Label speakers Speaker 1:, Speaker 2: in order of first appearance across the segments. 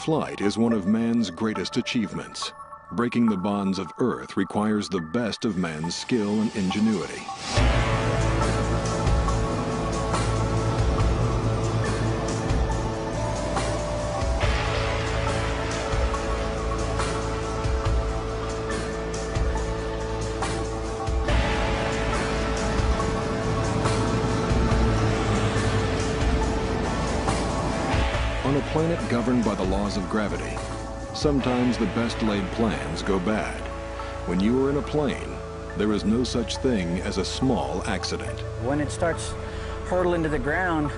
Speaker 1: flight is one of man's greatest achievements. Breaking the bonds of Earth requires the best of man's skill and ingenuity. On a planet governed by the laws of gravity, sometimes the best laid plans go bad. When you are in a plane, there is no such thing as a small accident.
Speaker 2: When it starts hurtling to the ground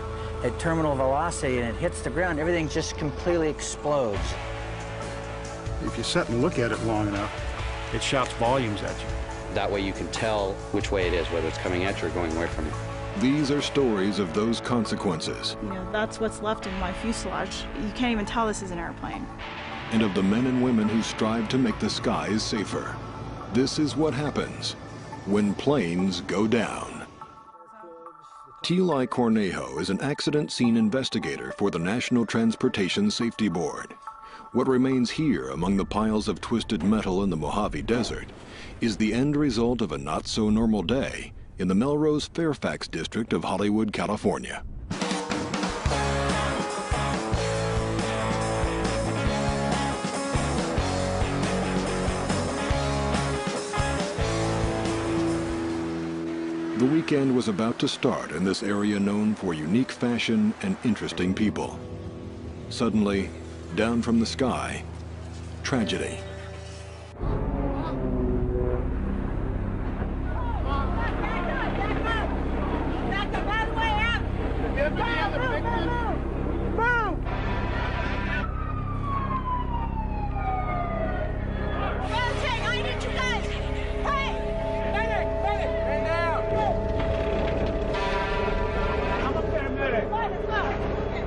Speaker 2: at terminal velocity and it hits the ground, everything just completely explodes.
Speaker 3: If you sit and look at it long enough, it shouts volumes at you.
Speaker 4: That way you can tell which way it is, whether it's coming at you or going away from you.
Speaker 1: These are stories of those consequences.
Speaker 5: You know, that's what's left in my fuselage. You can't even tell this is an airplane.
Speaker 1: And of the men and women who strive to make the skies safer. This is what happens when planes go down. Eli Cornejo is an accident scene investigator for the National Transportation Safety Board. What remains here among the piles of twisted metal in the Mojave Desert is the end result of a not-so-normal day in the Melrose Fairfax district of Hollywood, California. The weekend was about to start in this area known for unique fashion and interesting people. Suddenly, down from the sky, tragedy.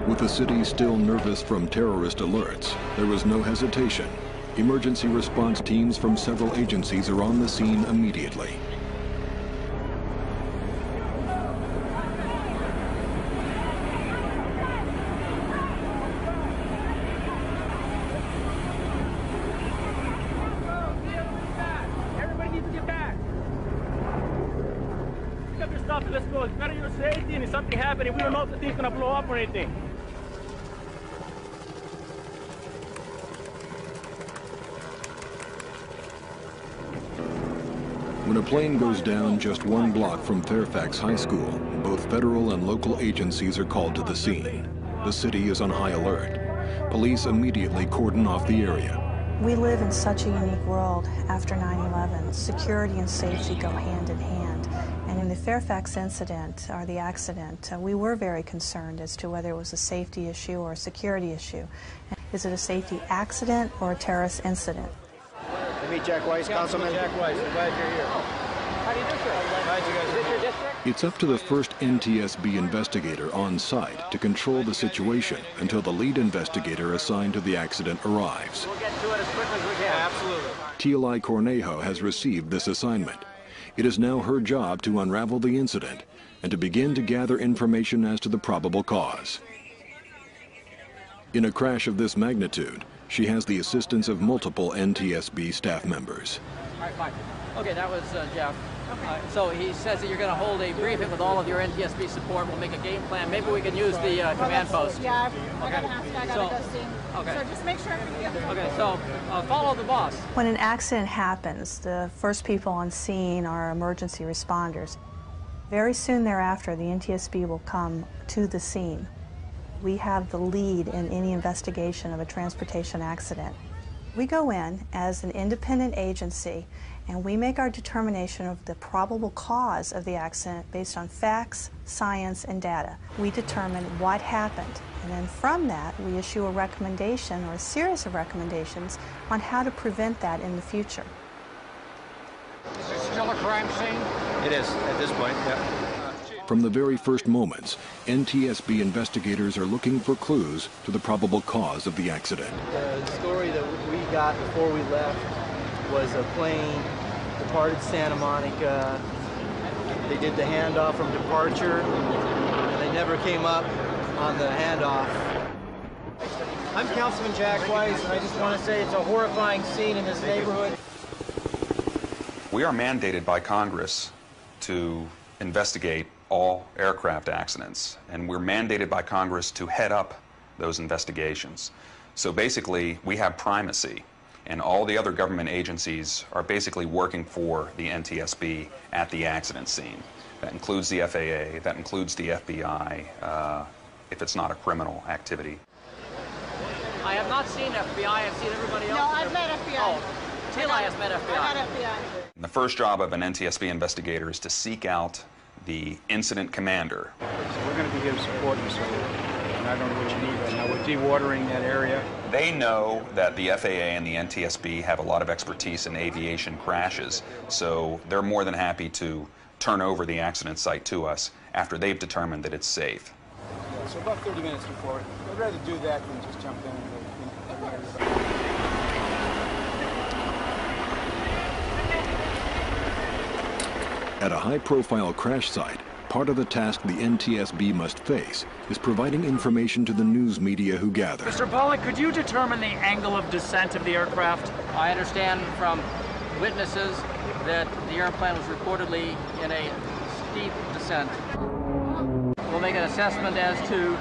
Speaker 1: With the city still nervous from terrorist alerts, there was no hesitation. Emergency response teams from several agencies are on the scene immediately.
Speaker 6: Everybody needs to get back. Pick up your stuff and let's go. It's better your safety, and if something happening, we don't know if the thing's gonna blow up or anything.
Speaker 1: When a plane goes down just 1 block from Fairfax High School, both federal and local agencies are called to the scene. The city is on high alert. Police immediately cordon off the area.
Speaker 7: We live in such a unique world after 9/11. Security and safety go hand in hand. And in the Fairfax incident, or the accident, we were very concerned as to whether it was a safety issue or a security issue. Is it a safety accident or a terrorist incident?
Speaker 8: Meet Jack Weiss, Councilman.
Speaker 6: Jack Weiss, I'm glad you're here. How do you do, sir? Glad you guys. Is this your district?
Speaker 1: It's up to the first NTSB investigator on site to control the situation until the lead investigator assigned to the accident arrives.
Speaker 6: We'll get to it as quickly as we can. Absolutely.
Speaker 1: Eli Cornejo has received this assignment. It is now her job to unravel the incident and to begin to gather information as to the probable cause. In a crash of this magnitude, she has the assistance of multiple NTSB staff members.
Speaker 9: All right, fine. Okay, that was Jeff. So he says that you're going to hold a briefing with all of your NTSB support. We'll make a game plan. Maybe we can use the command post.
Speaker 5: Yeah, I gotta go see.
Speaker 9: Okay.
Speaker 5: So just make sure everything.
Speaker 9: Okay, so follow the boss.
Speaker 7: When an accident happens, the first people on scene are emergency responders. Very soon thereafter, the NTSB will come to the scene. We have the lead in any investigation of a transportation accident. We go in as an independent agency and we make our determination of the probable cause of the accident based on facts, science, and data. We determine what happened, and then from that we issue a recommendation or a series of recommendations on how to prevent that in the future.
Speaker 6: Is this still a crime scene?
Speaker 8: It is, at this point, yeah.
Speaker 1: From the very first moments, NTSB investigators are looking for clues to the probable cause of the accident.
Speaker 10: The story that we got before we left was a plane departed Santa Monica. They did the handoff from departure, and they never came up on the handoff. I'm Councilman Jack Weiss, and I just want to say it's a horrifying scene in this neighborhood.
Speaker 11: We are mandated by Congress to investigate all aircraft accidents, and we're mandated by Congress to head up those investigations. So basically, we have primacy, and all the other government agencies are basically working for the NTSB at the accident scene. That includes the FAA, that includes the FBI, if it's not a criminal activity.
Speaker 9: I have not seen FBI, I've seen everybody else.
Speaker 5: No, I've met FBI.
Speaker 9: Oh, Tila has met FBI.
Speaker 5: I met FBI.
Speaker 11: The first job of an NTSB investigator is to seek out the incident commander.
Speaker 3: So we're going to be here to support you, so and I don't know what you need right now. We're dewatering that area.
Speaker 11: They know that the FAA and the NTSB have a lot of expertise in aviation crashes, so they're more than happy to turn over the accident site to us after they've determined that it's safe.
Speaker 3: Yeah, so about 30 minutes before it. I'd rather do that than just jump in and
Speaker 1: At a high-profile crash site, part of the task the NTSB must face is providing information to the news media who gather.
Speaker 6: Mr. Pollack, could you determine the angle of descent of the aircraft?
Speaker 9: I understand from witnesses that the airplane was reportedly in a steep descent. We'll make an assessment as to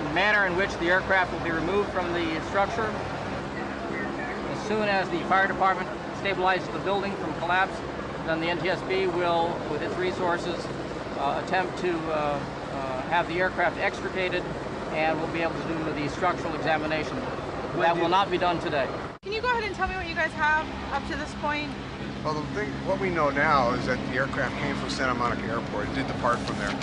Speaker 9: the manner in which the aircraft will be removed from the structure. As soon as the fire department stabilizes the building from collapse, then the NTSB will, with its resources, attempt to have the aircraft extricated, and we'll be able to do the structural examination. That will not be done today.
Speaker 5: Can you go ahead and tell me what you guys have up to this point?
Speaker 12: Well, what we know now is that the aircraft came from Santa Monica Airport. It did depart from there.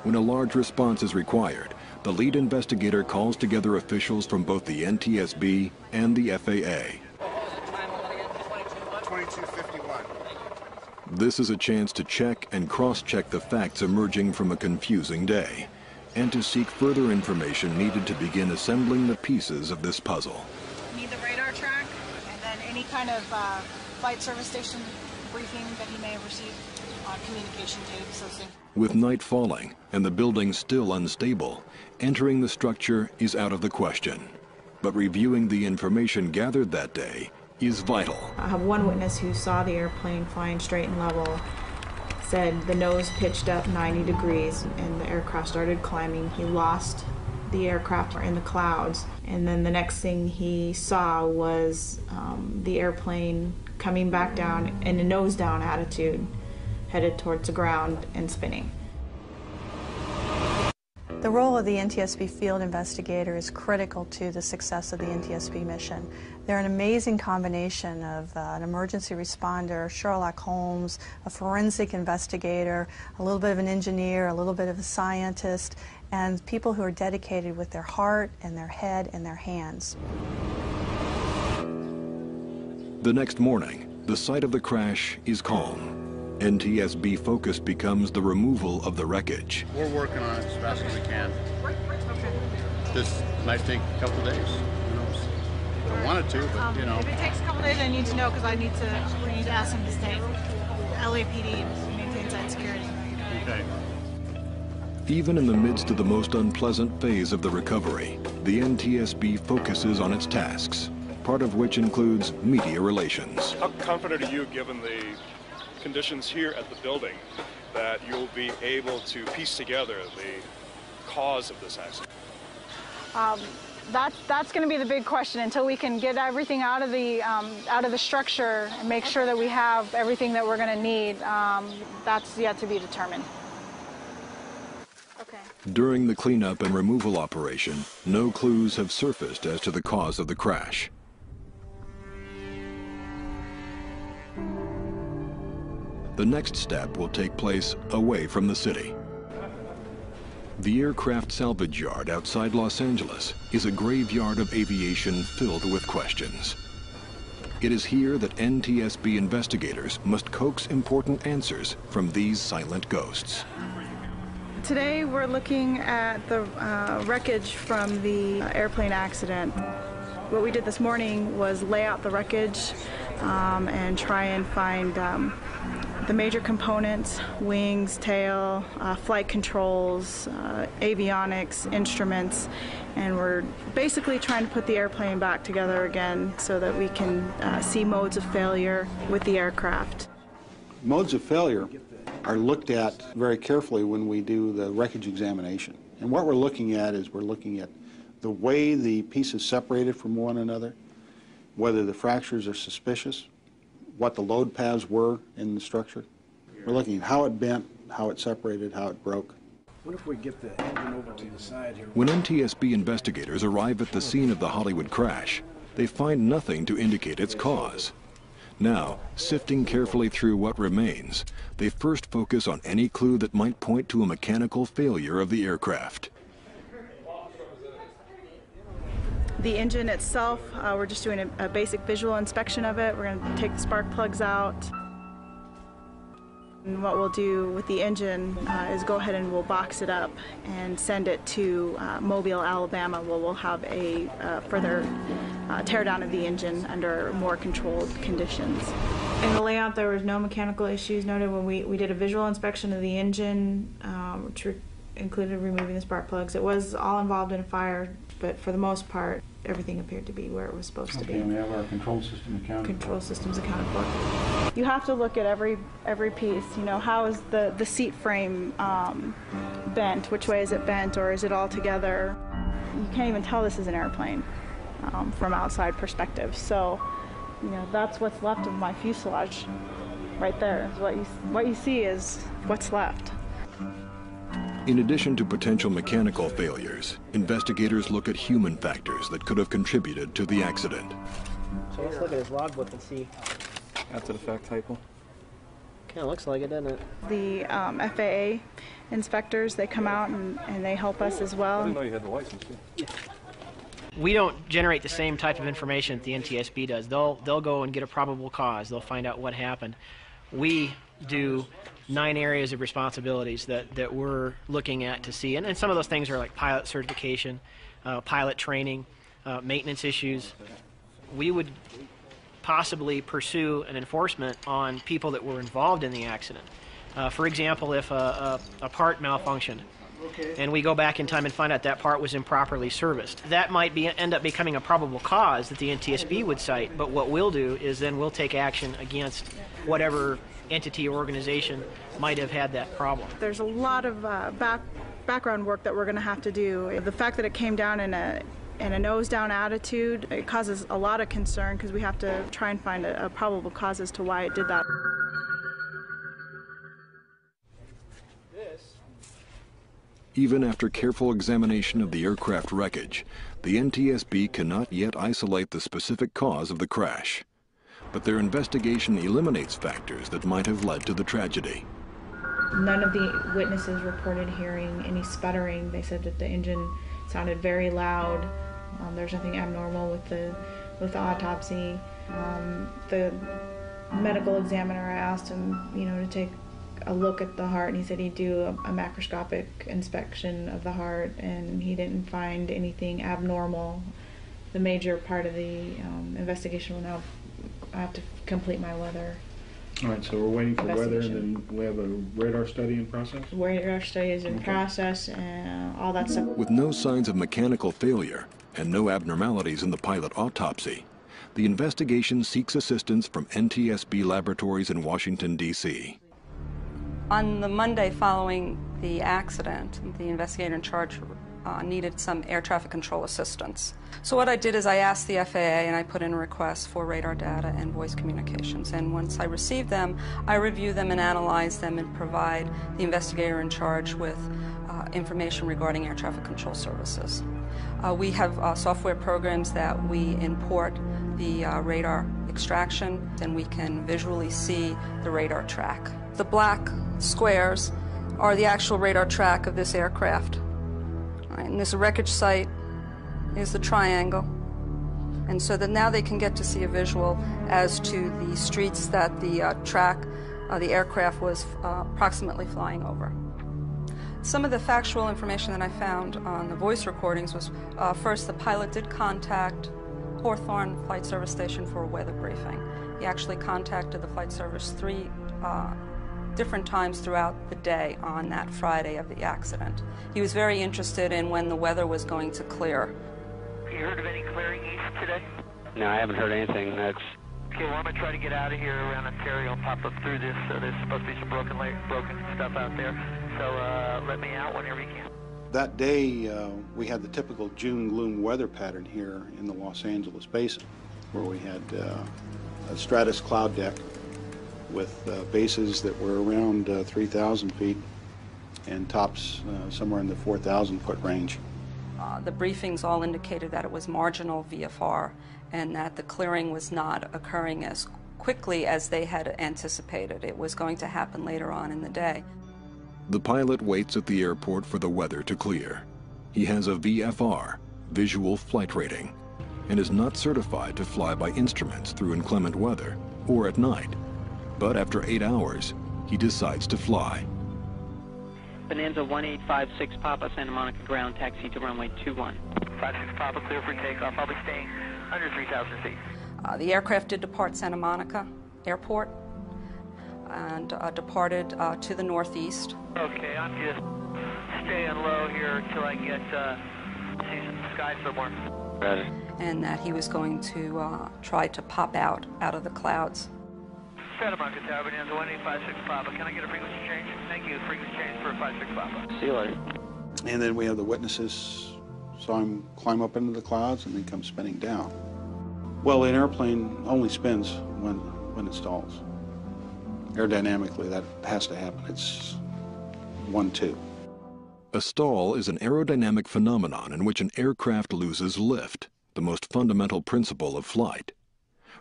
Speaker 1: When a large response is required, the lead investigator calls together officials from both the NTSB and the FAA.
Speaker 12: 2251.
Speaker 1: This is a chance to check and cross-check the facts emerging from a confusing day, and to seek further information needed to begin assembling the pieces of this puzzle.
Speaker 5: Need the radar track, and then any kind of flight service station briefing that he may have received on communication tapes, those things.
Speaker 1: With night falling and the building still unstable, entering the structure is out of the question. But reviewing the information gathered that day is vital.
Speaker 13: I have one witness who saw the airplane flying straight and level, said the nose pitched up 90 degrees and the aircraft started climbing. He lost the aircraft in the clouds, and then the next thing he saw was the airplane coming back down in a nose down attitude, headed towards the ground and spinning.
Speaker 7: The role of the NTSB field investigator is critical to the success of the NTSB mission. They're an amazing combination of an emergency responder, Sherlock Holmes, a forensic investigator, a little bit of an engineer, a little bit of a scientist, and people who are dedicated with their heart and their head and their hands.
Speaker 1: The next morning, the site of the crash is calm. NTSB focus becomes the removal of the wreckage.
Speaker 14: We're working on it as fast as we can. This might take a couple of days. Who knows? I wanted to, but you know.
Speaker 5: If it takes a couple of days, I need to know because we need to ask him to stay. LAPD maintains that security.
Speaker 14: Okay.
Speaker 1: Even in the midst of the most unpleasant phase of the recovery, the NTSB focuses on its tasks, part of which includes media relations.
Speaker 15: How confident are you, given the conditions here at the building, that you'll be able to piece together the cause of this accident?
Speaker 5: That's going to be the big question until we can get everything out of the structure and make sure that we have everything that we're going to need. That's yet to be determined. Okay.
Speaker 1: During the cleanup and removal operation, no clues have surfaced as to the cause of the crash. The next step will take place away from the city. The aircraft salvage yard outside Los Angeles is a graveyard of aviation filled with questions. It is here that NTSB investigators must coax important answers from these silent ghosts.
Speaker 5: Today we're looking at the wreckage from the airplane accident. What we did this morning was lay out the wreckage and try and find
Speaker 13: the major components: wings, tail, flight controls, avionics, instruments, and we're basically trying to put the airplane back together again so that we can see modes of failure with the aircraft.
Speaker 16: Modes of failure are looked at very carefully when we do the wreckage examination. And what we're looking at is we're looking at the way the pieces separated from one another, whether the fractures are suspicious, what the load paths were in the structure. We're looking at how it bent, how it separated, how it broke.
Speaker 17: What if we get the engine over to the side here?
Speaker 1: When NTSB investigators arrive at the scene of the Hollywood crash, they find nothing to indicate its cause. Now, sifting carefully through what remains, they first focus on any clue that might point to a mechanical failure of the aircraft.
Speaker 13: The engine itself, we're just doing a basic visual inspection of it. We're going to take the spark plugs out. And what we'll do with the engine is go ahead and we'll box it up and send it to Mobile, Alabama, where we'll have a further teardown of the engine under more controlled conditions. In the layout, there was no mechanical issues noted when we did a visual inspection of the engine, which included removing the spark plugs. It was all involved in a fire, but for the most part, everything appeared to be where it was supposed to be.
Speaker 17: And we have our control system accounted for.
Speaker 13: Control systems accounted for. You have to look at every piece. You know, how is the seat frame bent? Which way is it bent, or is it all together? You can't even tell this is an airplane from outside perspective. So, you know, that's what's left of my fuselage. Right there. What you see is what's left.
Speaker 1: In addition to potential mechanical failures, investigators look at human factors that could have contributed to the accident.
Speaker 10: So let's look at his logbook and see.
Speaker 3: After the fact typo.
Speaker 10: Kind of looks like it, doesn't it?
Speaker 13: The FAA inspectors, they come out and they help us as well.
Speaker 3: I didn't know you had the license. Yeah.
Speaker 18: We don't generate the same type of information that the NTSB does. They'll go and get a probable cause. They'll find out what happened. We do 9 areas of responsibilities that we're looking at to see, and some of those things are like pilot certification, pilot training, maintenance issues. We would possibly pursue an enforcement on people that were involved in the accident. For example, if a part malfunctioned and we go back in time and find out that part was improperly serviced, that might end up becoming a probable cause that the NTSB would cite, but what we'll do is then we'll take action against whatever entity or organization might have had that problem.
Speaker 13: There's a lot of background work that we're going to have to do. The fact that it came down in a nose-down attitude, it causes a lot of concern because we have to try and find a probable cause as to why it did that.
Speaker 1: Even after careful examination of the aircraft wreckage, the NTSB cannot yet isolate the specific cause of the crash. But their investigation eliminates factors that might have led to the tragedy.
Speaker 13: None of the witnesses reported hearing any sputtering. They said that the engine sounded very loud. There's nothing abnormal with the autopsy. The medical examiner, I asked him, to take a look at the heart, and he said he'd do a macroscopic inspection of the heart, and he didn't find anything abnormal. The major part of the investigation will now, I have to complete my weather.
Speaker 17: All right, so we're waiting for weather, and then we have a radar study in process?
Speaker 13: Radar study is in process, and all that stuff.
Speaker 1: With no signs of mechanical failure and no abnormalities in the pilot autopsy, the investigation seeks assistance from NTSB laboratories in Washington, D.C.
Speaker 19: On the Monday following the accident, the investigator in charge needed some air traffic control assistance. So what I did is I asked the FAA and I put in a request for radar data and voice communications. And once I received them, I review them and analyze them and provide the investigator in charge with information regarding air traffic control services. We have software programs that we import the radar extraction, and we can visually see the radar track. The black squares are the actual radar track of this aircraft. And this wreckage site is the triangle. And so that now they can get to see a visual as to the streets that the the aircraft was approximately flying over. Some of the factual information that I found on the voice recordings was, first, the pilot did contact Hawthorne Flight Service Station for a weather briefing. He actually contacted the Flight Service 3 different times throughout the day on that Friday of the accident. He was very interested in when the weather was going to clear.
Speaker 20: You heard of any clearing east today?
Speaker 4: No, I haven't heard anything. That's
Speaker 20: Okay, well, I'm going to try to get out of here around Ontario and pop up through this. There's supposed to be some broken stuff out there. So let me out whenever you can.
Speaker 16: That day, we had the typical June gloom weather pattern here in the Los Angeles basin, where we had a stratus cloud deck with bases that were around 3,000 feet and tops somewhere in the 4,000 foot range.
Speaker 19: The briefings all indicated that it was marginal VFR and that the clearing was not occurring as quickly as they had anticipated. It was going to happen later on in the day.
Speaker 1: The pilot waits at the airport for the weather to clear. He has a VFR, visual flight rating, and is not certified to fly by instruments through inclement weather or at night. But after 8 hours, he decides to fly.
Speaker 21: Bonanza 1856 Papa, Santa Monica ground, taxi to runway 21.
Speaker 20: 56 Papa, clear for takeoff. I'll be staying under 3,000 feet.
Speaker 19: The aircraft did depart Santa Monica Airport and departed to the northeast.
Speaker 20: Okay, I'm just staying low here until I get see some sky somewhere.
Speaker 19: And that he was going to try to pop out of the clouds.
Speaker 20: Santa Monica Tower, Bonanza 1856 Papa. Can I get a frequency change? Thank you. Frequency change for 56 Papa.
Speaker 4: See you later.
Speaker 16: And then we have the witnesses saw him climb up into the clouds and then come spinning down. Well, an airplane only spins when it stalls. Aerodynamically, that has to happen. It's 1-2.
Speaker 1: A stall is an aerodynamic phenomenon in which an aircraft loses lift, the most fundamental principle of flight.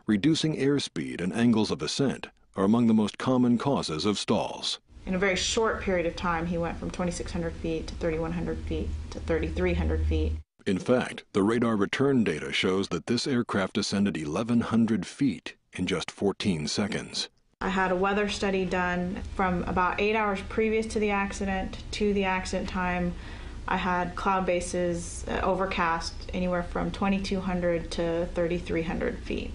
Speaker 1: Reducing airspeed and angles of ascent are among the most common causes of stalls.
Speaker 13: In a very short period of time, he went from 2,600 feet to 3,100 feet to 3,300 feet.
Speaker 1: In fact, the radar return data shows that this aircraft ascended 1,100 feet in just 14 seconds.
Speaker 13: I had a weather study done from about 8 hours previous to the accident time. I had cloud bases overcast anywhere from 2,200 to 3,300 feet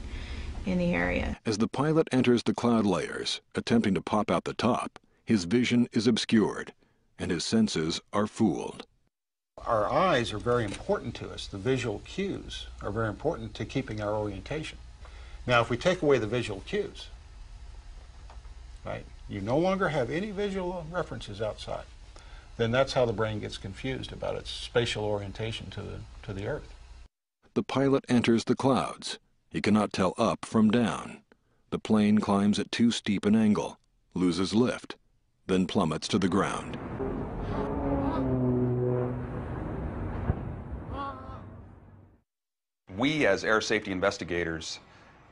Speaker 13: in the area.
Speaker 1: As the pilot enters the cloud layers, attempting to pop out the top, his vision is obscured and his senses are fooled.
Speaker 16: Our eyes are very important to us. The visual cues are very important to keeping our orientation. Now, if we take away the visual cues, right, you no longer have any visual references outside, then that's how the brain gets confused about its spatial orientation to the Earth.
Speaker 1: The pilot enters the clouds. He cannot tell up from down. The plane climbs at too steep an angle, loses lift, then plummets to the ground.
Speaker 11: We, as air safety investigators,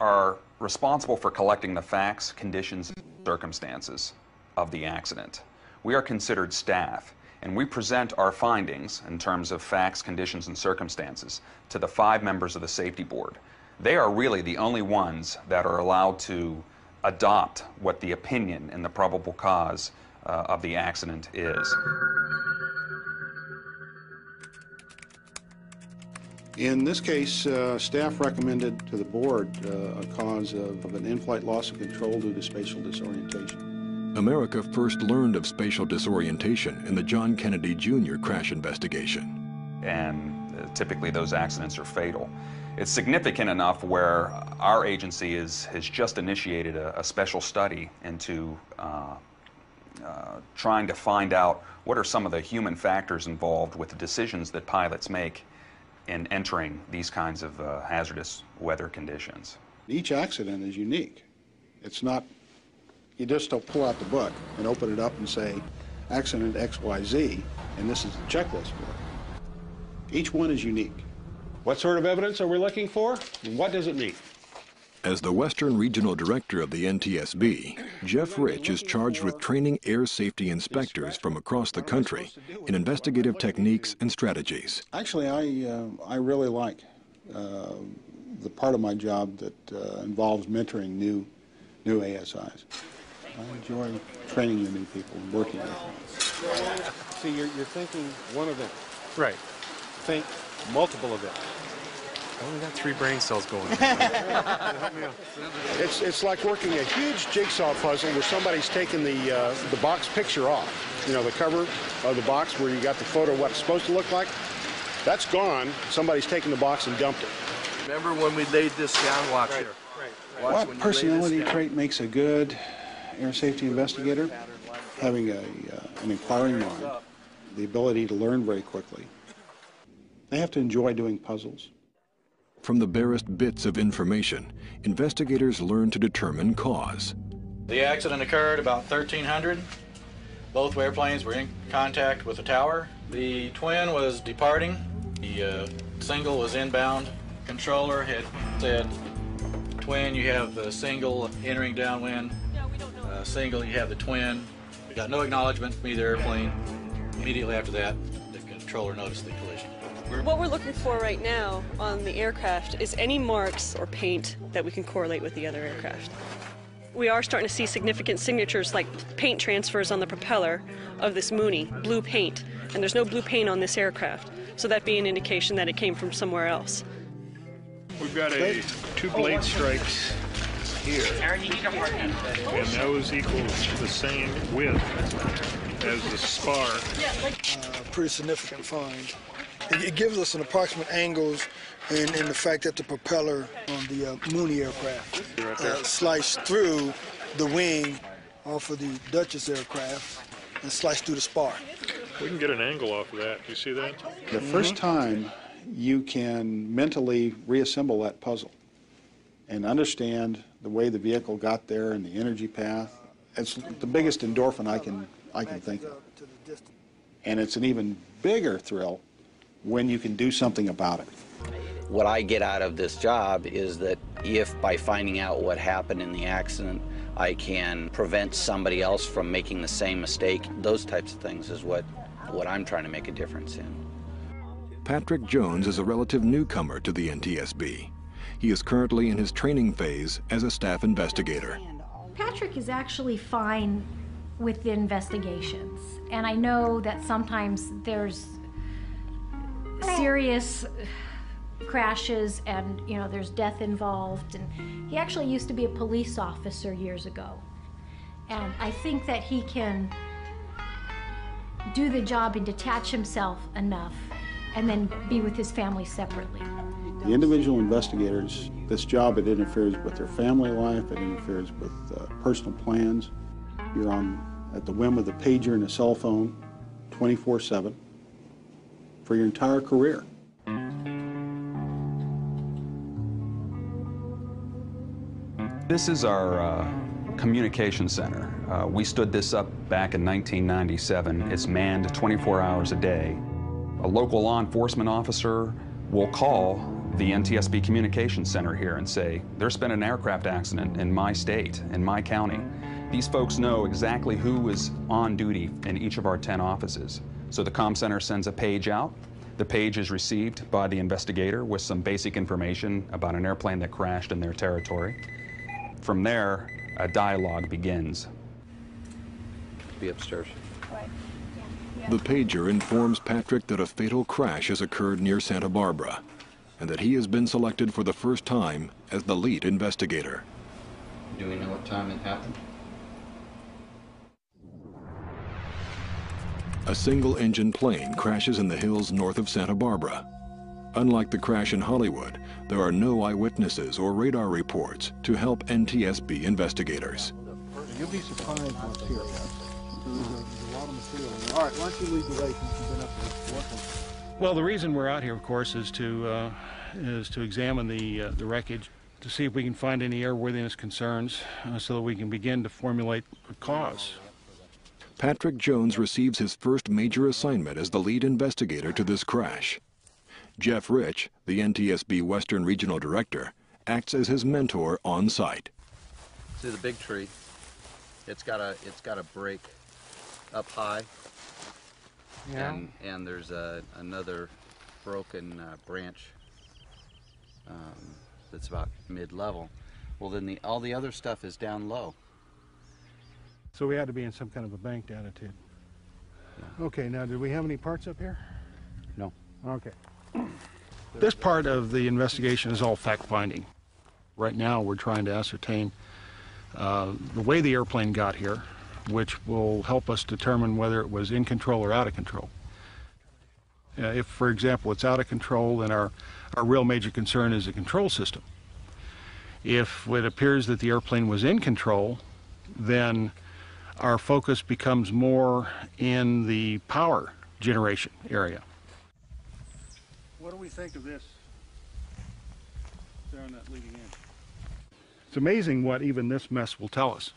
Speaker 11: are responsible for collecting the facts, conditions, and circumstances of the accident. We are considered staff, and we present our findings in terms of facts, conditions, and circumstances to the 5 members of the safety board. They are really the only ones that are allowed to adopt what the opinion and the probable cause of the accident is.
Speaker 16: In this case, staff recommended to the board a cause of an in-flight loss of control due to spatial disorientation.
Speaker 1: America first learned of spatial disorientation in the John Kennedy Jr. crash investigation.
Speaker 11: And typically those accidents are fatal. It's significant enough where our agency has just initiated a special study into trying to find out what are some of the human factors involved with the decisions that pilots make in entering these kinds of hazardous weather conditions.
Speaker 16: Each accident is unique. It's not, you just don't pull out the book and open it up and say, accident XYZ, and this is the checklist for it. Each one is unique.
Speaker 22: What sort of evidence are we looking for, and what does it mean?
Speaker 1: As the Western Regional Director of the NTSB, Jeff Rich is charged with training air safety inspectors from across the country in investigative techniques and strategies.
Speaker 16: Actually, I really like the part of my job that involves mentoring new ASIs. I enjoy training the new people and working with them.
Speaker 22: See, you're thinking one event. Right. Think multiple events.
Speaker 2: I only got 3 brain cells going.
Speaker 16: It's like working a huge jigsaw puzzle where somebody's taken the box picture off. You know, the cover of the box where you got the photo of what it's supposed to look like. That's gone. Somebody's taken the box and dumped it.
Speaker 2: Remember when we laid this down? Watch here.
Speaker 16: What personality trait makes a good air safety investigator? Having an inquiring mind, the ability to learn very quickly. They have to enjoy doing puzzles.
Speaker 1: From the barest bits of information, investigators learn to determine cause.
Speaker 8: The accident occurred about 1300. Both airplanes were in contact with the tower. The twin was departing. The single was inbound. Controller had said, twin, you have the single entering downwind. Single, you have the twin. We got no acknowledgement from either airplane. Immediately after that, the controller noticed the collision.
Speaker 23: What we're looking for right now on the aircraft is any marks or paint that we can correlate with the other aircraft. We are starting to see significant signatures like paint transfers on the propeller of this Mooney, blue paint, and there's no blue paint on this aircraft, so that'd be an indication that it came from somewhere else.
Speaker 17: We've got 2 blade strikes here, and those equal the same width as the spar.
Speaker 24: Pretty significant find. It gives us an approximate angles and the fact that the propeller on the Mooney aircraft sliced through the wing off of the Duchess aircraft and sliced through the spar.
Speaker 17: We can get an angle off of that. You see that?
Speaker 16: The first time you can mentally reassemble that puzzle and understand the way the vehicle got there and the energy path, it's the biggest endorphin I can think of. And it's an even bigger thrill when you can do something about it.
Speaker 4: What I get out of this job is that if by finding out what happened in the accident, I can prevent somebody else from making the same mistake, those types of things is what I'm trying to make a difference in.
Speaker 1: Patrick Jones is a relative newcomer to the NTSB. He is currently in his training phase as a staff investigator.
Speaker 25: Patrick is actually fine with the investigations, and I know that sometimes there's serious crashes and there's death involved, and he actually used to be a police officer years ago, and I think that he can do the job and detach himself enough and then be with his family separately.
Speaker 16: The individual investigators, this job, it interferes with their family life, it interferes with personal plans. You're at the whim of the pager and the cell phone 24/7 for your entire career.
Speaker 11: This is our communication center. We stood this up back in 1997. It's manned 24 hours a day. A local law enforcement officer will call the NTSB Communications Center here and say, there's been an aircraft accident in my state, in my county. These folks know exactly who is on duty in each of our 10 offices. So the comm center sends a page out. The page is received by the investigator with some basic information about an airplane that crashed in their territory. From there, a dialogue begins.
Speaker 4: Be upstairs.
Speaker 1: The pager informs Patrick that a fatal crash has occurred near Santa Barbara and that he has been selected for the first time as the lead investigator.
Speaker 4: Do we know what time it happened?
Speaker 1: A single-engine plane crashes in the hills north of Santa Barbara. Unlike the crash in Hollywood, there are no eyewitnesses or radar reports to help NTSB investigators.
Speaker 24: You'll be surprised what's here. There's a lot of material. All right, why don't you lead the way since you've been up there working?
Speaker 22: Well, the reason we're out here, of course, is to examine the wreckage to see if we can find any airworthiness concerns so that we can begin to formulate a cause.
Speaker 1: Patrick Jones receives his first major assignment as the lead investigator to this crash. Jeff Rich, the NTSB Western Regional Director, acts as his mentor on site.
Speaker 4: See the big tree? It's got a break up high, and there's another broken branch that's about mid-level. Well, then all the other stuff is down low.
Speaker 22: So we had to be in some kind of a banked attitude. Yeah. Okay, now did we have any parts up here?
Speaker 4: No.
Speaker 22: Okay. This part of the investigation is all fact-finding. Right now we're trying to ascertain the way the airplane got here, which will help us determine whether it was in control or out of control. If, for example, it's out of control, then our real major concern is the control system. If it appears that the airplane was in control, then our focus becomes more in the power generation area. What do we think of this there on that leading edge? It's amazing what even this mess will tell us.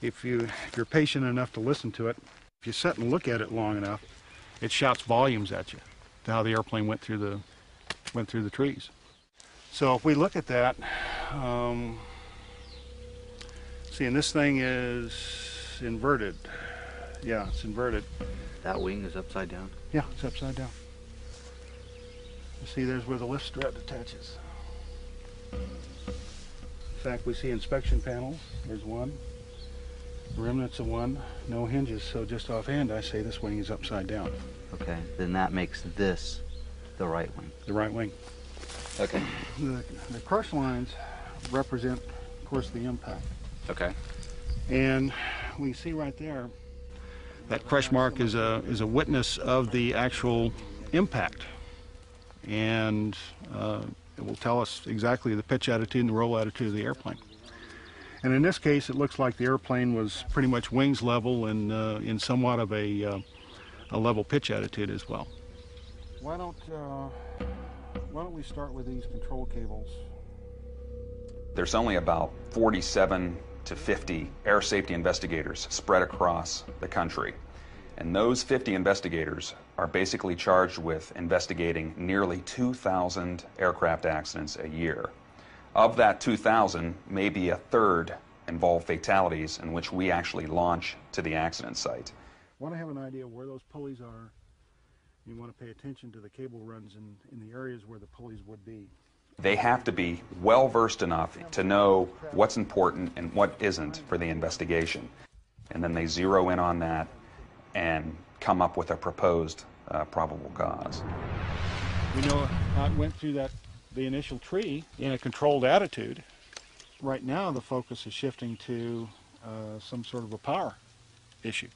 Speaker 22: If you're patient enough to listen to it, if you sit and look at it long enough, it shouts volumes at you to how the airplane went through the trees. So if we look at that, see, and this thing is inverted. Yeah, it's inverted.
Speaker 10: That wing is upside down?
Speaker 22: Yeah, it's upside down. You see, there's where the lift strut attaches. In fact, we see inspection panels. There's one. Remnants of one. No hinges, so just offhand, I say this wing is upside down.
Speaker 10: Okay, then that makes this the right wing.
Speaker 22: The right wing.
Speaker 10: Okay.
Speaker 22: The crush lines represent, of course, the impact.
Speaker 10: Okay.
Speaker 22: And we see right there that crush mark is a witness of the actual impact, and it will tell us exactly the pitch attitude and the roll attitude of the airplane. And in this case, it looks like the airplane was pretty much wings level and in somewhat of a level pitch attitude as well. Why don't we start with these control cables?
Speaker 11: There's only about 47 to 50 air safety investigators spread across the country. And those 50 investigators are basically charged with investigating nearly 2,000 aircraft accidents a year. Of that 2,000, maybe a third involve fatalities in which we actually launch to the accident site.
Speaker 22: Want to have an idea of where those pulleys are. You want to pay attention to the cable runs in the areas where the pulleys would be.
Speaker 11: They have to be well versed enough to know what's important and what isn't for the investigation. And then they zero in on that and come up with a proposed probable cause.
Speaker 22: We know how it went through the initial tree in a controlled attitude. Right now the focus is shifting to some sort of a power issue.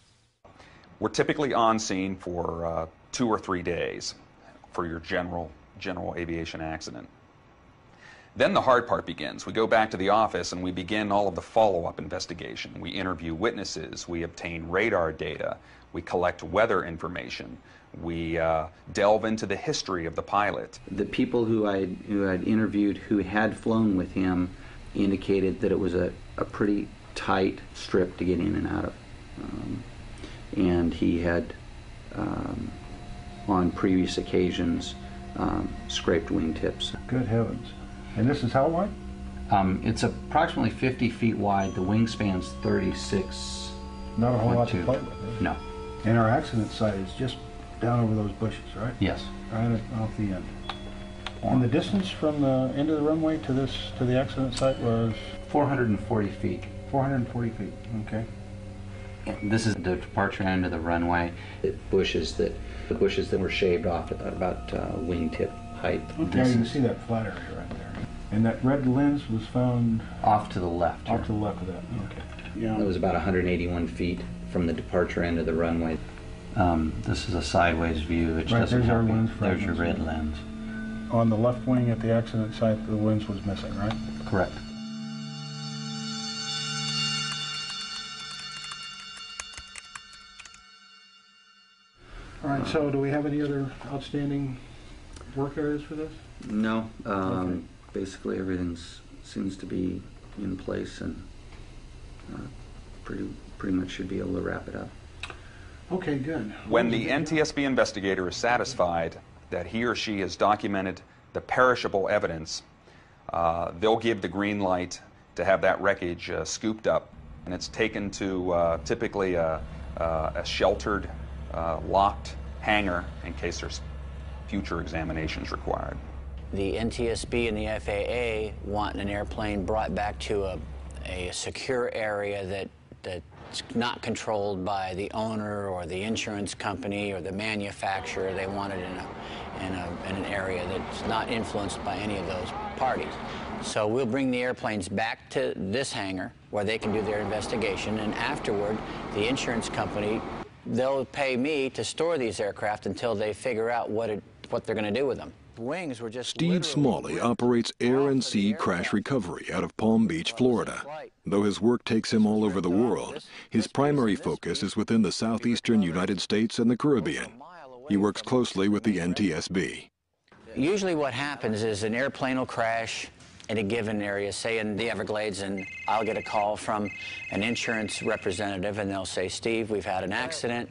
Speaker 11: We're typically on scene for 2 or 3 days for your general aviation accident. Then the hard part begins. We go back to the office and we begin all of the follow-up investigation. We interview witnesses, we obtain radar data, we collect weather information, we delve into the history of the pilot.
Speaker 4: The people who I'd interviewed who had flown with him indicated that it was a pretty tight strip to get in and out of. And he had, on previous occasions, scraped wingtips.
Speaker 22: Good heavens. And this is how wide?
Speaker 4: It's approximately 50 feet wide. The wingspan's 36.
Speaker 22: Not a whole lot to play with.
Speaker 4: No.
Speaker 22: And our accident site is just down over those bushes, right?
Speaker 4: Yes.
Speaker 22: Right off the end. And the distance from the end of the runway to the accident site was?
Speaker 4: 440 feet.
Speaker 22: 440 feet, okay.
Speaker 4: This is the departure end of the runway. The bushes that were shaved off at about wingtip height.
Speaker 22: Okay, you can see that flat area right there. And that red lens was found?
Speaker 4: Off to the left.
Speaker 22: Off to the left of that, okay. Yeah.
Speaker 4: It was about 181 feet from the departure end of the runway. This is a sideways view, which doesn't help you. There's your red lens.
Speaker 22: On the left wing at the accident site, the lens was missing, right?
Speaker 4: Correct.
Speaker 22: All right, so do we have any other outstanding work areas for this?
Speaker 4: No.
Speaker 22: Okay.
Speaker 4: Basically everything seems to be in place, and pretty much should be able to wrap it up.
Speaker 22: Okay, good.
Speaker 11: When the NTSB investigator is satisfied that he or she has documented the perishable evidence, they'll give the green light to have that wreckage scooped up, and it's taken to typically a sheltered, locked hangar in case there's future examinations required.
Speaker 6: The NTSB and the FAA want an airplane brought back to a secure area that it's not controlled by the owner or the insurance company or the manufacturer. They want it in an area that's not influenced by any of those parties. So we'll bring the airplanes back to this hangar where they can do their investigation, and afterward, the insurance company, they'll pay me to store these aircraft until they figure out what they're going to do with them. Wings were just
Speaker 1: Steve Smalley operates air and sea crash recovery out of Palm Beach, Florida. Though his work takes him all over the world, his primary focus is within the southeastern United States and the Caribbean. He works closely with the NTSB.
Speaker 6: Usually what happens is an airplane will crash in a given area, say in the Everglades, and I'll get a call from an insurance representative, and they'll say, Steve, we've had an accident.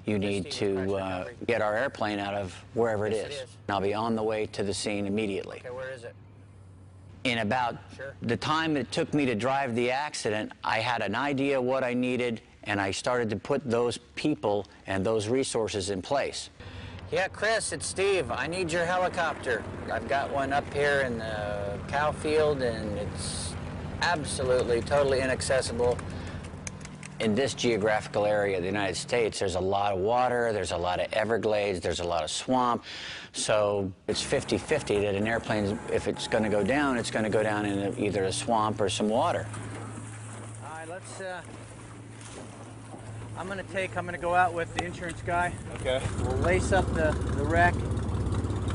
Speaker 6: You need to get our airplane out of wherever it is. And I'll be on the way to the scene immediately. Okay, where is it? In about the time it took me to drive the accident, I had an idea what I needed, and I started to put those people and those resources in place. Yeah, Chris, it's Steve. I need your helicopter. I've got one up here in the cow field, and it's absolutely, totally inaccessible. In this geographical area of the United States, there's a lot of water, there's a lot of everglades, there's a lot of swamp. So it's 50-50 that an airplane, if it's going to go down, it's going to go down in either a swamp or some water.
Speaker 10: All right, let's, I'm going to go out with the insurance guy.
Speaker 8: Okay.
Speaker 10: We'll lace up the wreck,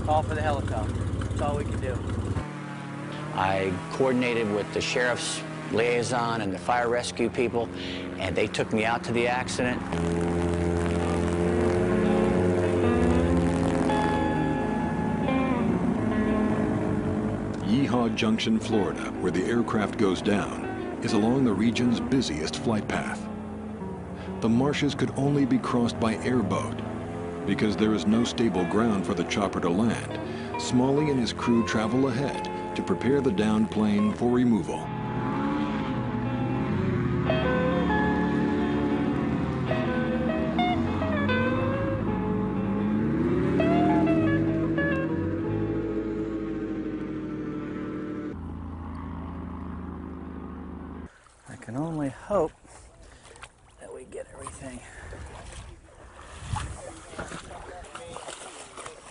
Speaker 10: call for the helicopter. That's all we can do.
Speaker 6: I coordinated with the sheriff's liaison and the fire rescue people, and they took me out to the accident.
Speaker 1: Yeehaw Junction, Florida, where the aircraft goes down, is along the region's busiest flight path. The marshes could only be crossed by airboat. Because there is no stable ground for the chopper to land, Smalley and his crew travel ahead to prepare the downed plane for removal.
Speaker 10: I can only hope that we get everything.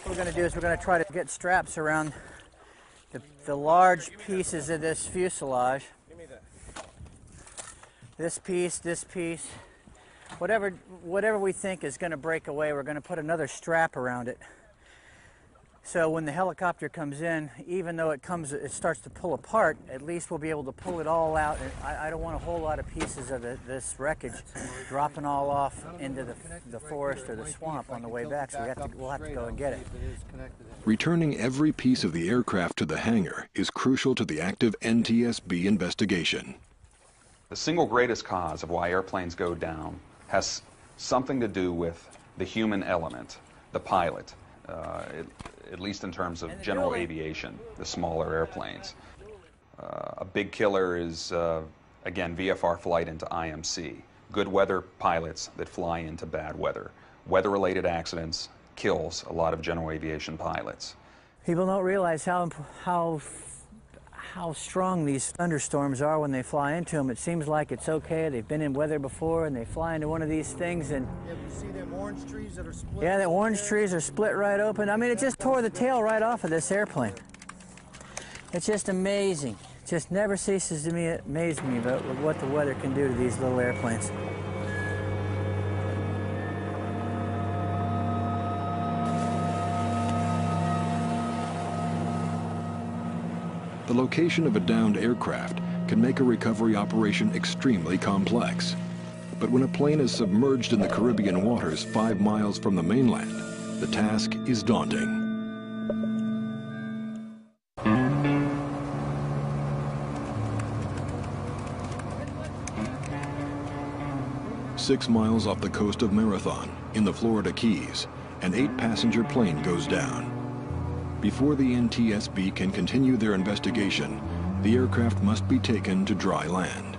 Speaker 10: What we're going to do is we're going to try to get straps around the large pieces of this fuselage. This piece, whatever we think is going to break away, we're going to put another strap around it. So when the helicopter comes in, even though it starts to pull apart, at least we'll be able to pull it all out. And I don't want a whole lot of pieces of this wreckage dropping all off into the forest or the swamp on the way back, so we'll have to go and get it.
Speaker 1: Returning every piece of the aircraft to the hangar is crucial to the active NTSB investigation.
Speaker 11: The single greatest cause of why airplanes go down has something to do with the human element, the pilot. At least in terms of general aviation, the smaller airplanes. A big killer is, again, VFR flight into IMC. Good weather pilots that fly into bad weather. Weather-related accidents kills a lot of general aviation pilots.
Speaker 10: People don't realize how strong these thunderstorms are when they fly into them. It seems like it's okay. They've been in weather before, and they fly into one of these things, and
Speaker 24: yeah, you see them orange trees that are split?
Speaker 10: Yeah, the orange trees are split right open. I mean, it just tore the tail right off of this airplane. It's just amazing. It just never ceases to amaze me about what the weather can do to these little airplanes.
Speaker 1: The location of a downed aircraft can make a recovery operation extremely complex. But when a plane is submerged in the Caribbean waters 5 miles from the mainland, the task is daunting. "6 miles off the coast of Marathon, in the Florida Keys, an 8-passenger plane goes down. Before the NTSB can continue their investigation, the aircraft must be taken to dry land.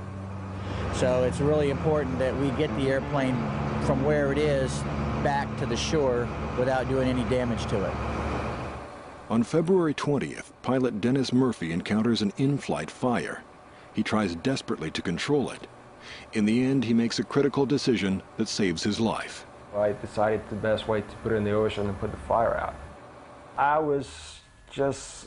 Speaker 10: So it's really important that we get the airplane from where it is back to the shore without doing any damage to it.
Speaker 1: On February 20th, pilot Dennis Murphy encounters an in-flight fire. He tries desperately to control it, In the end, he makes a critical decision that saves his life.
Speaker 7: I decided the best way to put it in the ocean and put the fire out. I was just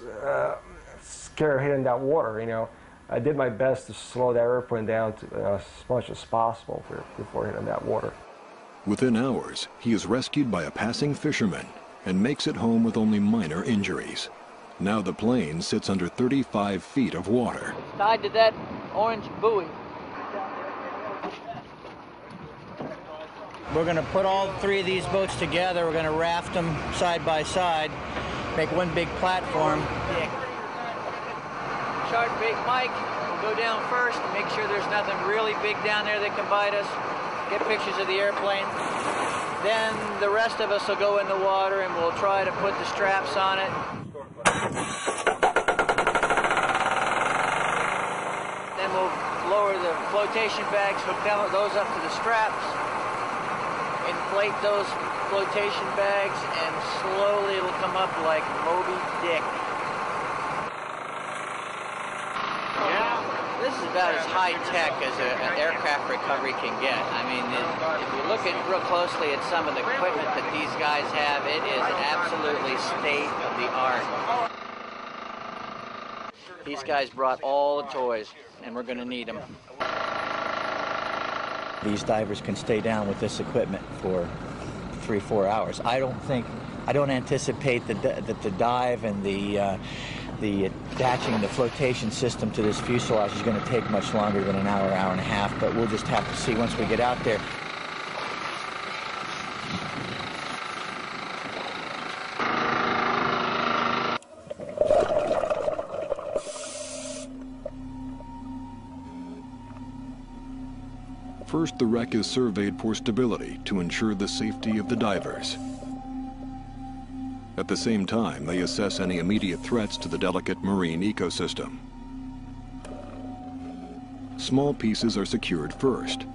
Speaker 7: scared of hitting that water, you know. I did my best to slow that airplane down to, as much as possible before hitting that water.
Speaker 1: Within hours, he is rescued by a passing fisherman and makes it home with only minor injuries. Now the plane sits under 35 feet of water.
Speaker 9: It's tied to that orange buoy.
Speaker 10: We're going to put all three of these boats together. We're going to raft them side by side, make one big platform.
Speaker 9: Shark bait Mike will go down first and make sure there's nothing really big down there that can bite us. Get pictures of the airplane. Then the rest of us will go in the water and we'll try to put the straps on it. Then we'll lower the flotation bags, hook those up to the straps, inflate those flotation bags, and slowly it'll come up like Moby Dick. This is about as high-tech as an aircraft recovery can get. I mean, if you look at real closely at some of the equipment that these guys have, it is absolutely state-of-the-art. These guys brought all the toys, and we're going to need them.
Speaker 10: These divers can stay down with this equipment for 3-4 hours. I don't anticipate that the dive and the attaching the flotation system to this fuselage is going to take much longer than an hour, hour and a half, but we'll just have to see once we get out there.
Speaker 1: First, the wreck is surveyed for stability to ensure the safety of the divers. At the same time, they assess any immediate threats to the delicate marine ecosystem. Small pieces are secured first.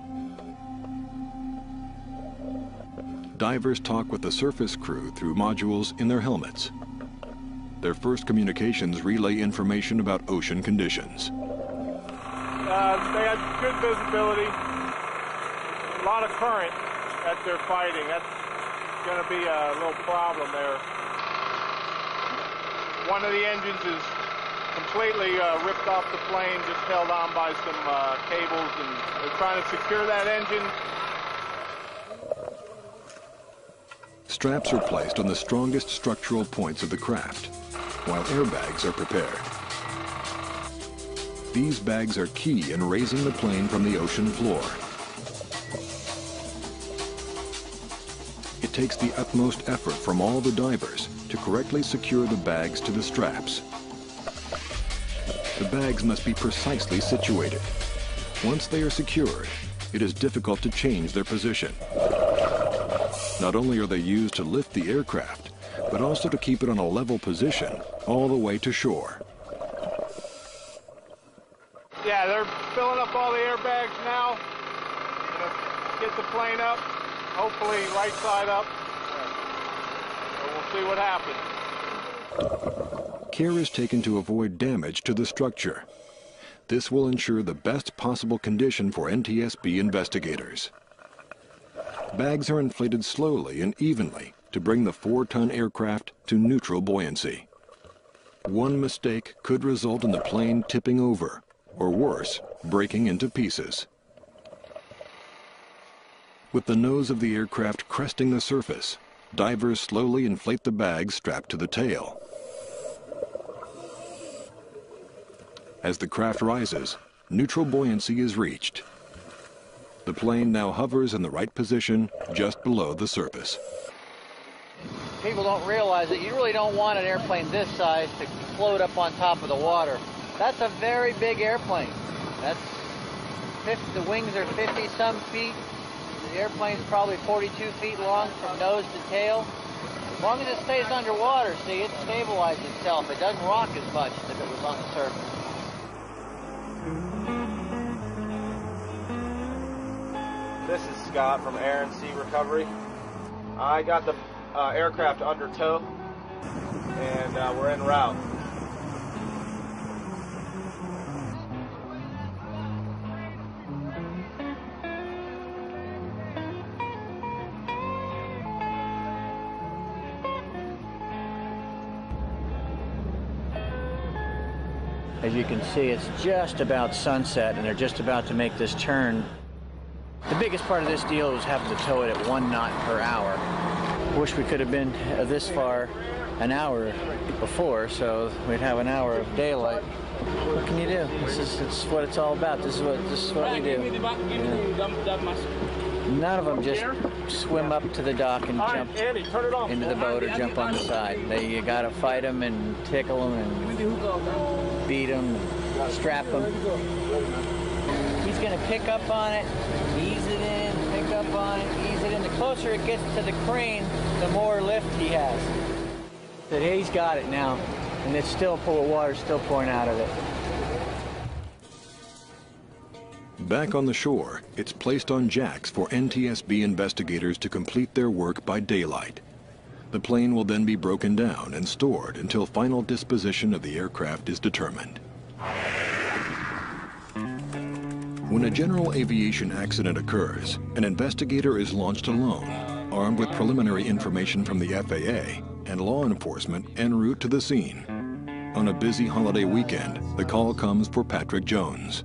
Speaker 1: Divers talk with the surface crew through modules in their helmets. Their first communications relay information about ocean conditions.
Speaker 17: They had good visibility, a lot of current that they're fighting. That's going to be a little problem there. One of the engines is completely ripped off the plane, just held on by some cables, and they're trying to secure that engine.
Speaker 1: Straps are placed on the strongest structural points of the craft, while airbags are prepared. These bags are key in raising the plane from the ocean floor. It takes the utmost effort from all the divers to correctly secure the bags to the straps. The bags must be precisely situated. Once they are secured, it is difficult to change their position. Not only are they used to lift the aircraft, but also to keep it on a level position all the way to shore.
Speaker 17: Yeah, they're filling up all the airbags now. Get the plane up, hopefully right side up. We'll see what happens.
Speaker 1: Care is taken to avoid damage to the structure. This will ensure the best possible condition for NTSB investigators. Bags are inflated slowly and evenly to bring the 4-ton aircraft to neutral buoyancy. One mistake could result in the plane tipping over, or worse, breaking into pieces. With the nose of the aircraft cresting the surface, divers slowly inflate the bags strapped to the tail. As the craft rises, neutral buoyancy is reached. The plane now hovers in the right position just below the surface.
Speaker 9: People don't realize that you really don't want an airplane this size to float up on top of the water. That's a very big airplane. The wings are 50-some feet. The airplane's probably 42 feet long from nose to tail. As long as it stays underwater, see, it stabilizes itself. It doesn't rock as much as if it was on the surface.
Speaker 12: This is Scott from Air and Sea Recovery. I got the aircraft under tow, and we're en route.
Speaker 10: As you can see, it's just about sunset, and they're just about to make this turn. The biggest part of this deal was having to tow it at 1 knot per hour. Wish we could have been this far an hour before, so we'd have an hour of daylight. What can you do? It's what it's all about. This is what we do. Yeah. None of them just swim up to the dock and jump into the boat or jump on the side. You gotta fight them and tickle them and beat them, strap them. He's gonna pick up on it, ease it in, pick up on it, ease it in. The closer it gets to the crane, the more lift he has. But he's got it now, and it's still full of water, still pouring out of it.
Speaker 1: Back on the shore, it's placed on jacks for NTSB investigators to complete their work by daylight. The plane will then be broken down and stored until final disposition of the aircraft is determined. When a general aviation accident occurs, an investigator is launched alone, armed with preliminary information from the FAA and law enforcement en route to the scene. On a busy holiday weekend, the call comes for Patrick Jones.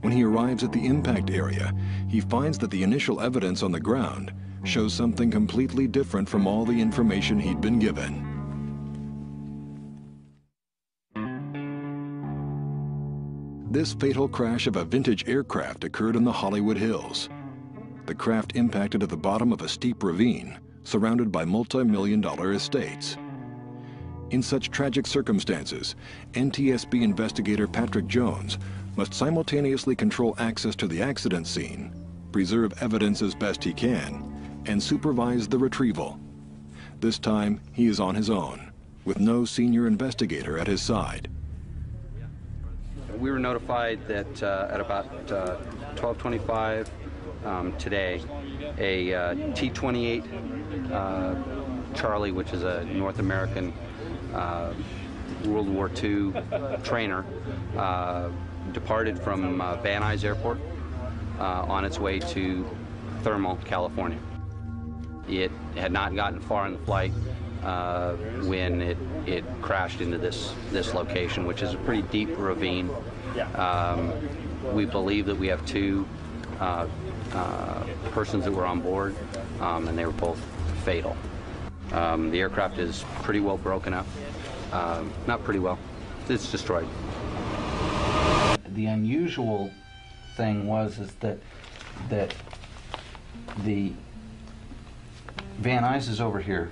Speaker 1: When he arrives at the impact area, he finds that the initial evidence on the ground shows something completely different from all the information he'd been given. This fatal crash of a vintage aircraft occurred in the Hollywood Hills. The craft impacted at the bottom of a steep ravine, surrounded by multi-million-dollar estates. In such tragic circumstances, NTSB investigator Patrick Jones must simultaneously control access to the accident scene, preserve evidence as best he can, and supervise the retrieval. This time, he is on his own, with no senior investigator at his side.
Speaker 3: We were notified that at about 12:25 today, a T-28 Charlie, which is a North American World War II trainer, departed from Van Nuys Airport on its way to Thermal, California. It had not gotten far in the flight when it crashed into this location, which is a pretty deep ravine. We believe that we have two persons that were on board, and they were both fatal. The aircraft is pretty well broken up. Not pretty well. It's destroyed. The unusual thing is that the Van Nuys is over here.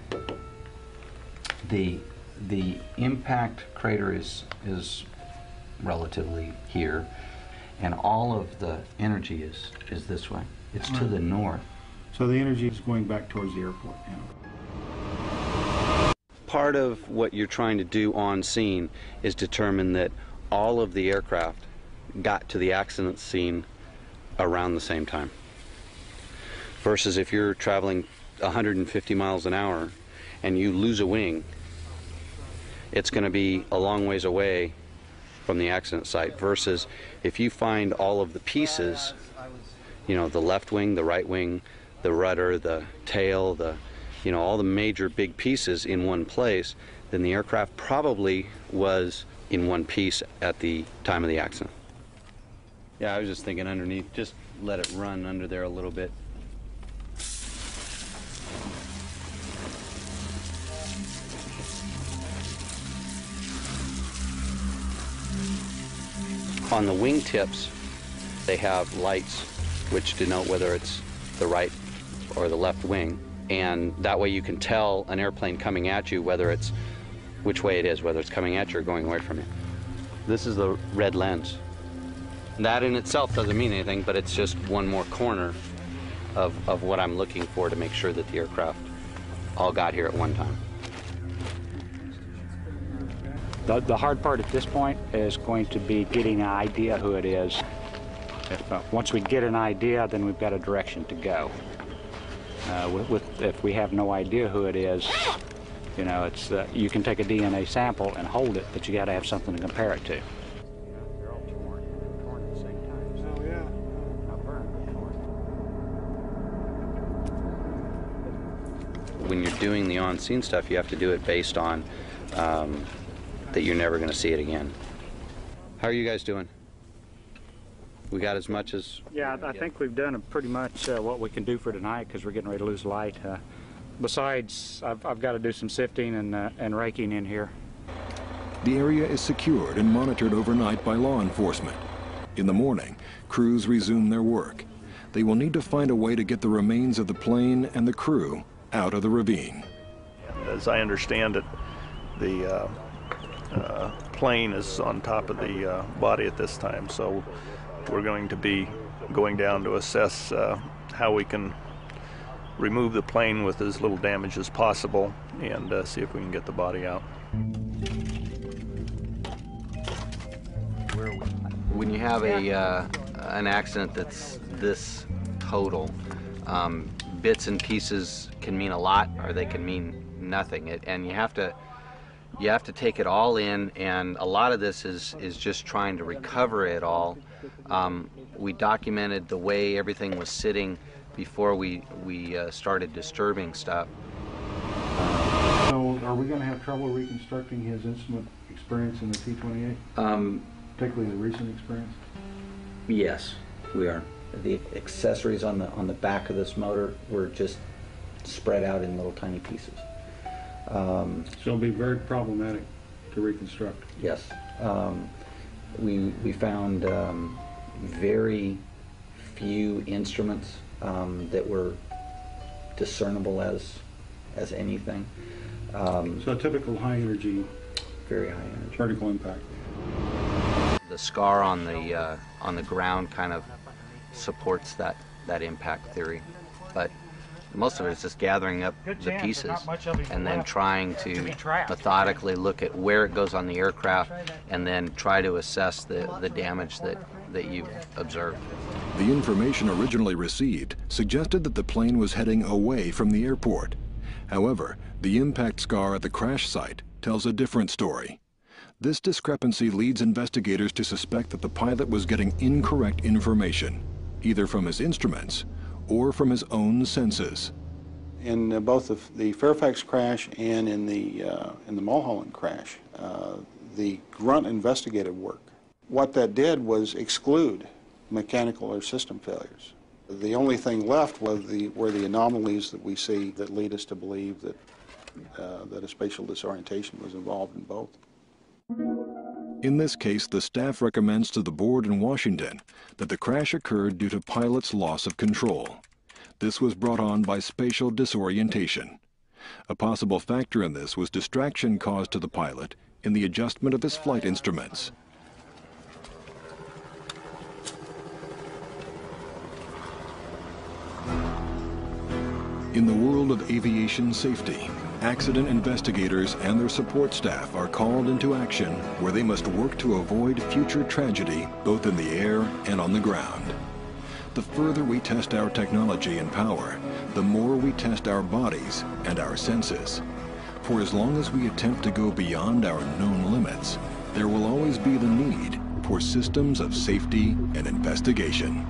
Speaker 3: The impact crater is relatively here, and all of the energy is this way. It's to the north.
Speaker 22: So the energy is going back towards the airport now.
Speaker 3: Part of what you're trying to do on scene is determine that all of the aircraft got to the accident scene around the same time. Versus if you're traveling 150 miles an hour and you lose a wing, it's going to be a long ways away from the accident site. Versus if you find all of the pieces, you know, the left wing, the right wing, the rudder, the tail, all the major big pieces in one place, then the aircraft probably was in one piece at the time of the accident. Yeah, I was just thinking underneath, just let it run under there a little bit. On the wingtips, they have lights which denote whether it's the right or the left wing. And that way you can tell an airplane coming at you which way it is, whether it's coming at you or going away from you. This is the red lens. That in itself doesn't mean anything, but it's just one more corner of what I'm looking for to make sure that the aircraft all got here at one time.
Speaker 5: The hard part at this point is going to be getting an idea who it is. Once we get an idea, then we've got a direction to go. If we have no idea who it is, it's you can take a DNA sample and hold it, but you got to have something to compare it to.
Speaker 3: When you're doing the on-scene stuff, you have to do it based on that you're never going to see it again. How are you guys doing? We got as much as...
Speaker 5: Yeah, I think we've done pretty much what we can do for tonight because we're getting ready to lose light. Besides, I've got to do some sifting and raking in here.
Speaker 1: The area is secured and monitored overnight by law enforcement. In the morning, crews resume their work. They will need to find a way to get the remains of the plane and the crew out of the ravine.
Speaker 17: As I understand it, the plane is on top of the body at this time, so we're going to be going down to assess how we can remove the plane with as little damage as possible and see if we can get the body out.
Speaker 3: When you have an accident that's this total, bits and pieces can mean a lot or they can mean nothing. And you have to take it all in, and a lot of this is just trying to recover it all. We documented the way everything was sitting before we started disturbing stuff.
Speaker 22: So are we going to have trouble reconstructing his instrument experience in the T-28? Particularly the recent experience?
Speaker 4: Yes, we are. The accessories on the back of this motor were just spread out in little tiny pieces.
Speaker 22: So it'll be very problematic to reconstruct.
Speaker 4: Yes. We found very few instruments that were discernible as anything.
Speaker 22: So a typical high energy,
Speaker 4: very high energy
Speaker 22: vertical impact.
Speaker 3: The scar on the ground kind of supports that impact theory, but most of it is just gathering up the pieces and then trying to methodically look at where it goes on the aircraft and then try to assess the damage that you've observed.
Speaker 1: The information originally received suggested that the plane was heading away from the airport. However, the impact scar at the crash site tells a different story. This discrepancy leads investigators to suspect that the pilot was getting incorrect information, either from his instruments or from his own senses.
Speaker 16: In both the Fairfax crash and in the Mulholland crash, the grunt investigative work, what that did was exclude mechanical or system failures. The only thing left were the anomalies that we see that lead us to believe that a spatial disorientation was involved in both.
Speaker 1: In this case, the staff recommends to the board in Washington that the crash occurred due to pilot's loss of control. This was brought on by spatial disorientation. A possible factor in this was distraction caused to the pilot in the adjustment of his flight instruments. In the world of aviation safety, accident investigators and their support staff are called into action where they must work to avoid future tragedy both in the air and on the ground. The further we test our technology and power, the more we test our bodies and our senses. For as long as we attempt to go beyond our known limits, there will always be the need for systems of safety and investigation.